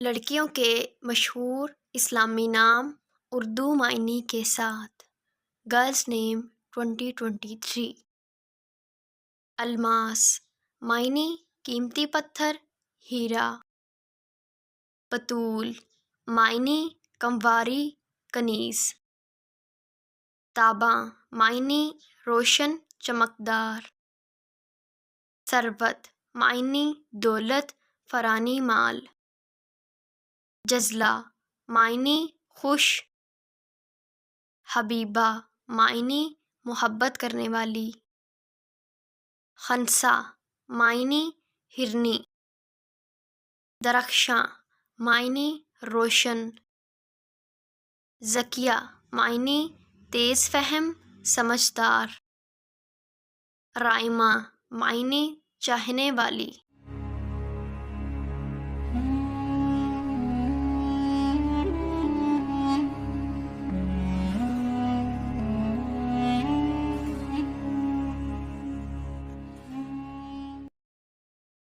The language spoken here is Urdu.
لڑکیوں کے مشہور اسلامی نام اردو معنی کے ساتھ گرلز نیم 2023 الماس معنی قیمتی پتھر ہیرا بطول معنی کمواری کنیز تاباں معنی روشن چمکدار ثروت معنی دولت فانی مال جزلہ معنی خوش حبیبہ معنی محبت کرنے والی خنسا معنی ہرنی درخشاں معنی روشن ذکیہ معنی تیز فہم سمجھدار رائمہ معنی چاہنے والی